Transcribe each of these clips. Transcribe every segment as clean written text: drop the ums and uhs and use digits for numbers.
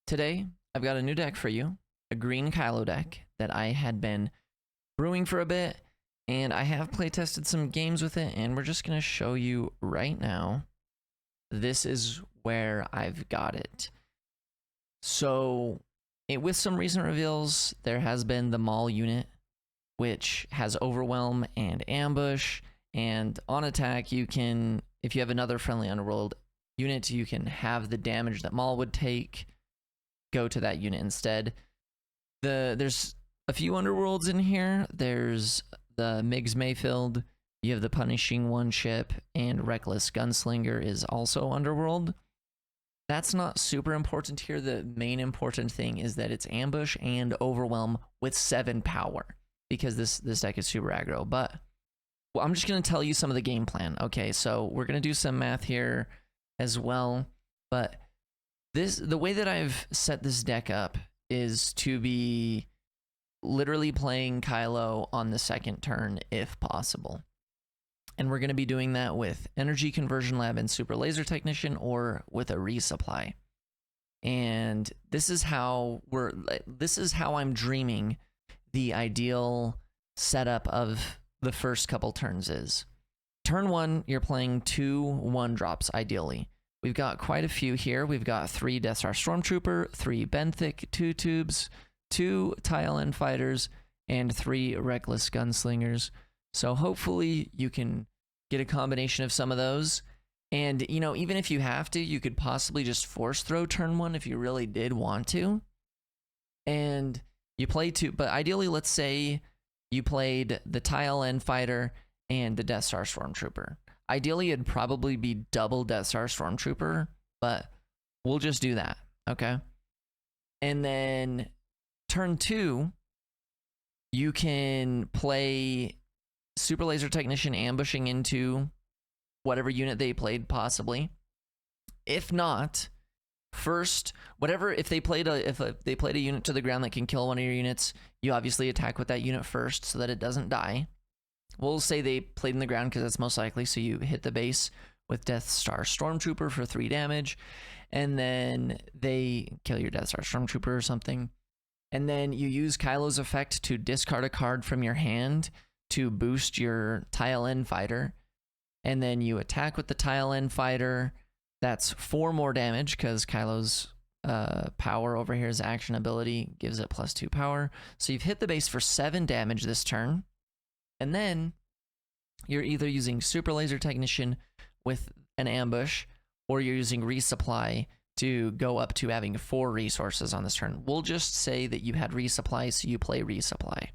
Today, I've got a new deck for you, a green Kylo deck that I had been brewing for a bit, and I have play tested some games with it, and we're just going to show you right now. This is where I've got it. So, with some recent reveals, there has been the Maul unit, which has Overwhelm and Ambush, and on attack, you can, if you have another friendly Underworld unit, you can have the damage that Maul would take go to that unit instead. There's a few Underworlds in here. There's the Migs Mayfield, you have the Punishing One ship, and Reckless Gunslinger is also Underworld. That's not super important here. The main important thing is that it's Ambush and Overwhelm with 7 power, because this deck is super aggro. But well, I'm just going to tell you some of the game plan. Okay, so we're going to do some math here as well, but the way that I've set this deck up is to be literally playing Kylo on the second turn if possible. And we're going to be doing that with Energy Conversion Lab and Super Laser Technician, or with a resupply. And this is how I'm dreaming the ideal setup of the first couple turns is. Turn 1, you're playing 2 1-drops ideally. We've got quite a few here. We've got 3 Death Star Stormtrooper, 3 Benthic 2 tubes, 2 TIE fighters, and 3 Reckless Gunslingers. So hopefully you can get a combination of some of those. And, you know, even if you have to, you could possibly just force throw turn 1 if you really did want to. And you play 2, but ideally, let's say you played the TIE fighter and the Death Star Stormtrooper. Ideally, it'd probably be double Death Star Stormtrooper, but we'll just do that, okay? And then turn 2, you can play Super Laser Technician ambushing into whatever unit they played, possibly. If not, first, whatever, if they played a unit to the ground that can kill one of your units, you obviously attack with that unit first so that it doesn't die. We'll say they played in the ground because that's most likely, so you hit the base with Death Star Stormtrooper for 3 damage, and then they kill your Death Star Stormtrooper or something. And then you use Kylo's effect to discard a card from your hand to boost your TIE fighter, and then you attack with the TIE fighter. That's 4 more damage because Kylo's power over here, his action ability, gives it +2 power. So you've hit the base for 7 damage this turn. And then you're either using Super Laser Technician with an ambush, or you're using resupply to go up to having 4 resources on this turn. We'll just say that you had resupply, so you play resupply.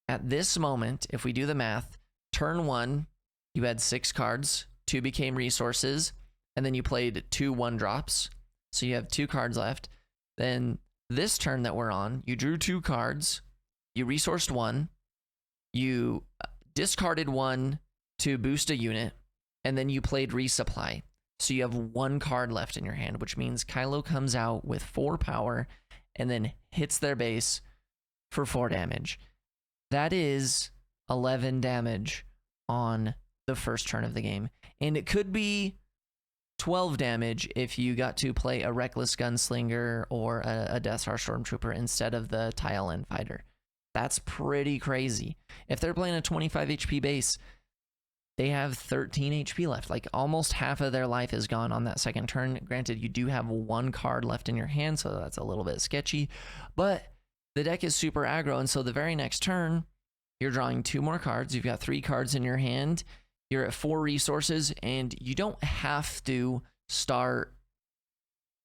At this moment, if we do the math, turn 1, you had 6 cards, 2 became resources, and then you played 2 1-drops, so you have 2 cards left. Then this turn that we're on, you drew 2 cards, you resourced 1, you discarded 1 to boost a unit, and then you played resupply. So you have 1 card left in your hand, which means Kylo comes out with 4 power and then hits their base for 4 damage. That is 11 damage on the first turn of the game. And it could be 12 damage if you got to play a Reckless Gunslinger or a Death Star Stormtrooper instead of the TIE fighter. That's pretty crazy. If they're playing a 25 HP base, they have 13 HP left. Like, almost half of their life is gone on that second turn. Granted, you do have 1 card left in your hand, so that's a little bit sketchy. But the deck is super aggro, and so the very next turn, you're drawing 2 more cards. You've got 3 cards in your hand. You're at 4 resources, and you don't have to start...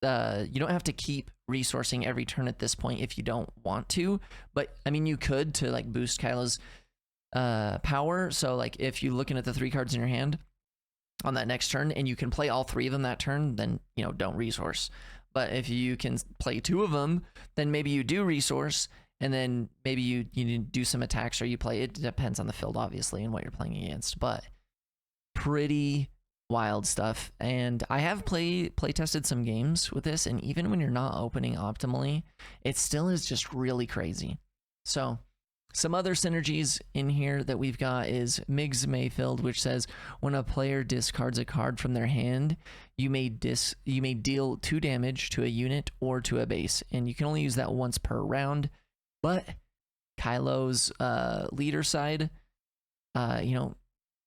you don't have to keep resourcing every turn at this point if you don't want to, but I mean, you could to like boost Kylo's power. So like if you're looking at the 3 cards in your hand on that next turn and you can play all 3 of them that turn, then, you know, don't resource. But if you can play 2 of them, then maybe you do resource, and then maybe you do some attacks, or you play, it depends on the field obviously and what you're playing against, but pretty wild stuff. And I have play tested some games with this, and even when you're not opening optimally, it still is just really crazy. So Some other synergies in here that we've got is Migs Mayfield, which says when a player discards a card from their hand, you may deal 2 damage to a unit or to a base, and you can only use that once per round. But Kylo's leader side,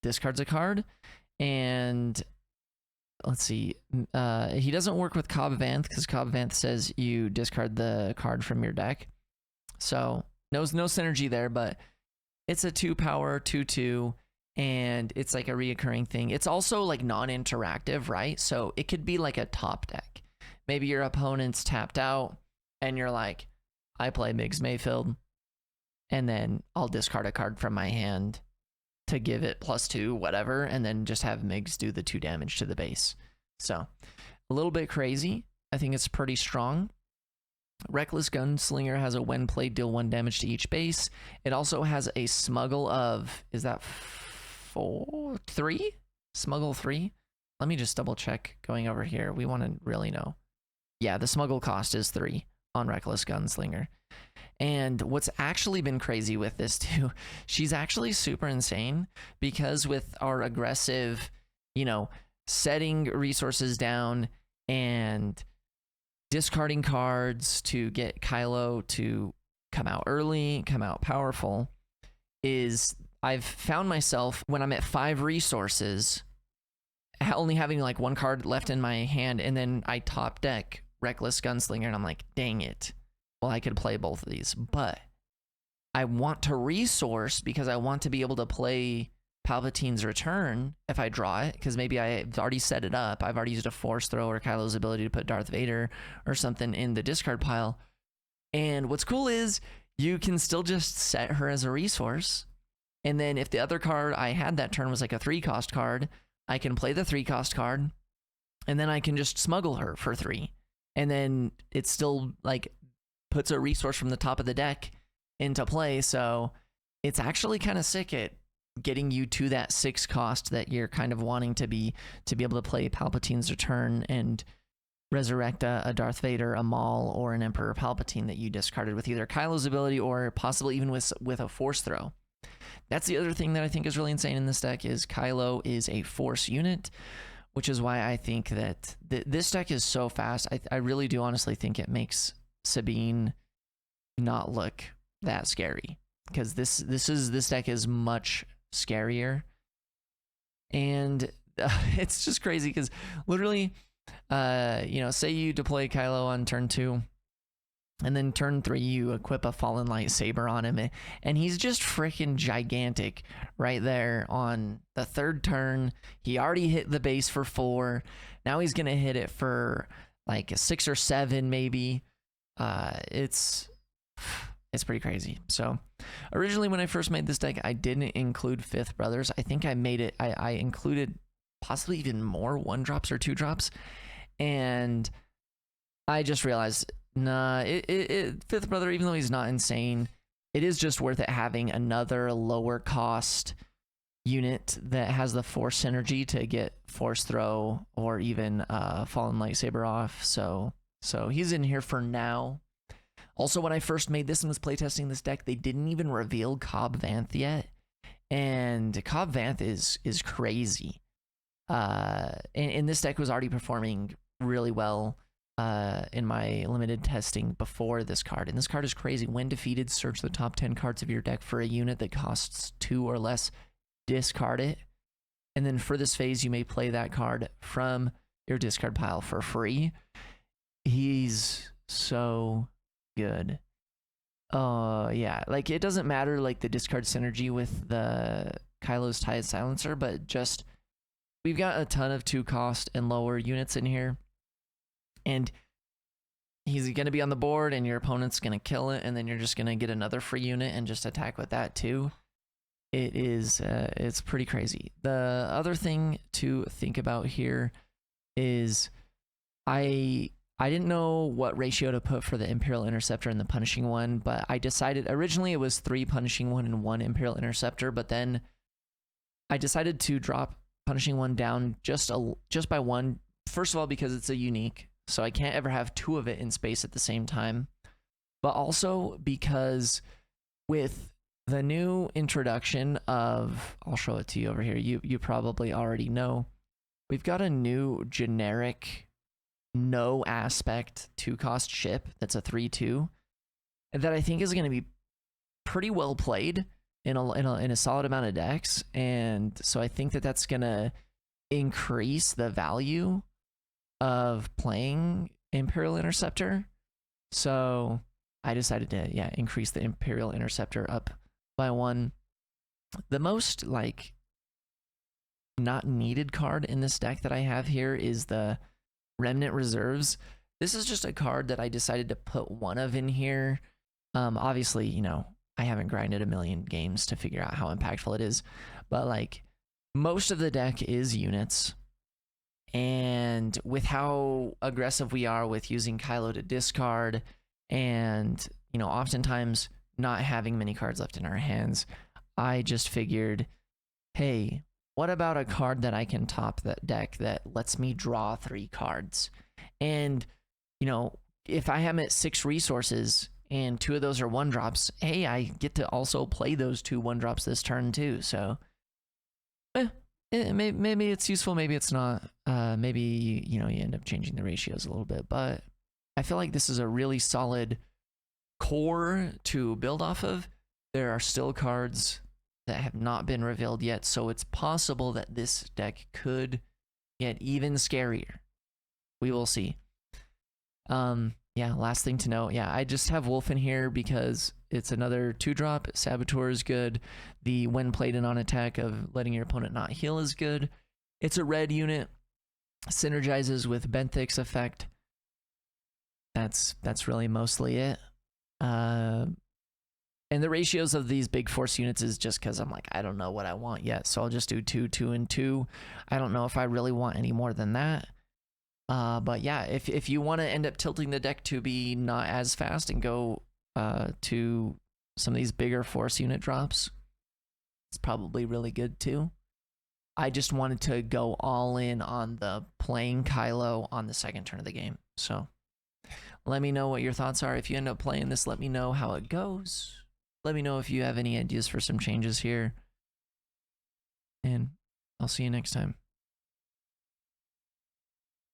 discards a card, and let's see, he doesn't work with Cobb Vanth because Cobb Vanth says you discard the card from your deck, so no synergy there. But it's a 2-power 2/2, and it's like a reoccurring thing. It's also like non-interactive, right? So it could be like a top deck. Maybe your opponent's tapped out, and you're like, I play Migs Mayfield, and then I'll discard a card from my hand to give it +2, whatever, and then just have Migs do the 2 damage to the base. So a little bit crazy. I think it's pretty strong. Reckless Gunslinger has a when played deal 1 damage to each base. It also has a smuggle of, is that 3? Smuggle 3? Let me just double check going over here. We want to really know. Yeah, the smuggle cost is 3 on Reckless Gunslinger. And what's actually been crazy with this too, she's actually super insane, because with our aggressive, setting resources down and discarding cards to get Kylo to come out early, come out powerful, is I've found myself when I'm at 5 resources only having like 1 card left in my hand, and then I top deck Reckless Gunslinger, and I'm like, dang it. Well, I could play both of these, but I want to resource because I want to be able to play Palpatine's Return if I draw it, because maybe I've already set it up. I've already used a Force Throw or Kylo's ability to put Darth Vader or something in the discard pile. And what's cool is you can still just set her as a resource. And then if the other card I had that turn was like a 3-cost card, I can play the 3-cost card, and then I can just smuggle her for 3. And then it's still like puts a resource from the top of the deck into play. So it's actually kind of sick at getting you to that 6 cost that you're kind of wanting to be able to play Palpatine's Return and resurrect a Darth Vader, a Maul, or an Emperor Palpatine that you discarded with either Kylo's ability or possibly even with a Force Throw. That's the other thing that I think is really insane in this deck, is Kylo is a Force unit, which is why I think that this deck is so fast. I really do honestly think it makes Sabine not look that scary, because this deck is much scarier. And it's just crazy because literally say you deploy Kylo on turn 2, and then turn 3 you equip a Fallen Lightsaber on him, and he's just freaking gigantic right there on the 3rd turn. He already hit the base for 4. Now he's gonna hit it for like 6 or 7 maybe. It's pretty crazy. So originally when I first made this deck, I didn't include Fifth Brothers. I think I made it, I included possibly even more 1-drops or 2-drops, and I just realized, nah, Fifth Brother, even though he's not insane, it is just worth it having another lower cost unit that has the Force synergy to get Force Throw or even Fallen Lightsaber off. So he's in here for now. Also, when I first made this and was playtesting this deck, they didn't even reveal Cobb Vanth yet, and Cobb Vanth is crazy. And this deck was already performing really well in my limited testing before this card, and this card is crazy. When defeated, search the top 10 cards of your deck for a unit that costs 2 or less, discard it, and then for this phase you may play that card from your discard pile for free. He's so good. Yeah, like it doesn't matter like the discard synergy with the Kylo's Tide Silencer, but just we've got a ton of 2-cost and lower units in here, and he's gonna be on the board and your opponent's gonna kill it, and then you're just gonna get another free unit and just attack with that too. It is it's pretty crazy. The other thing to think about here is I didn't know what ratio to put for the Imperial Interceptor and the Punishing One, but I decided originally it was 3 Punishing One and 1 Imperial Interceptor, but then I decided to drop Punishing One down just by 1. First of all, because it's a unique, so I can't ever have 2 of it in space at the same time, but also because with the new introduction of, I'll show it to you over here. You probably already know. We've got a new generic no aspect 2-cost ship that's a 3/2 that I think is going to be pretty well played in a solid amount of decks, and so I think that that's going to increase the value of playing Imperial Interceptor. So I decided to increase the Imperial Interceptor up by 1. The most like not needed card in this deck that I have here is the Remnant Reserves. This is just a card that I decided to put 1 of in here. Obviously, you know, I haven't grinded a million games to figure out how impactful it is, but like most of the deck is units. And with how aggressive we are with using Kylo to discard and, you know, oftentimes not having many cards left in our hands, I just figured, hey, what about a card that I can top that deck that lets me draw 3 cards? And, you know, if I am at 6 resources and 2 of those are 1-drops, hey, I get to also play those 2 1-drops this turn too. So, maybe it's useful, maybe it's not. Maybe, you know, you end up changing the ratios a little bit. But I feel like this is a really solid core to build off of. There are still cards that have not been revealed yet, so it's possible that this deck could get even scarier. We will see. Yeah, last thing to note, yeah, I just have Wolf in here because it's another 2-drop. Saboteur is good. The when played in on attack of letting your opponent not heal is good. It's a red unit. Synergizes with Benthic's effect. That's really mostly it. And the ratios of these big force units is just because I'm like, I don't know what I want yet, so I'll just do 2, 2, and 2. I don't know if I really want any more than that. But yeah, if you want to end up tilting the deck to be not as fast and go to some of these bigger force unit drops, it's probably really good too. I just wanted to go all in on the playing Kylo on the second turn of the game. So let me know what your thoughts are. If you end up playing this, let me know how it goes. Let me know if you have any ideas for some changes here. And I'll see you next time.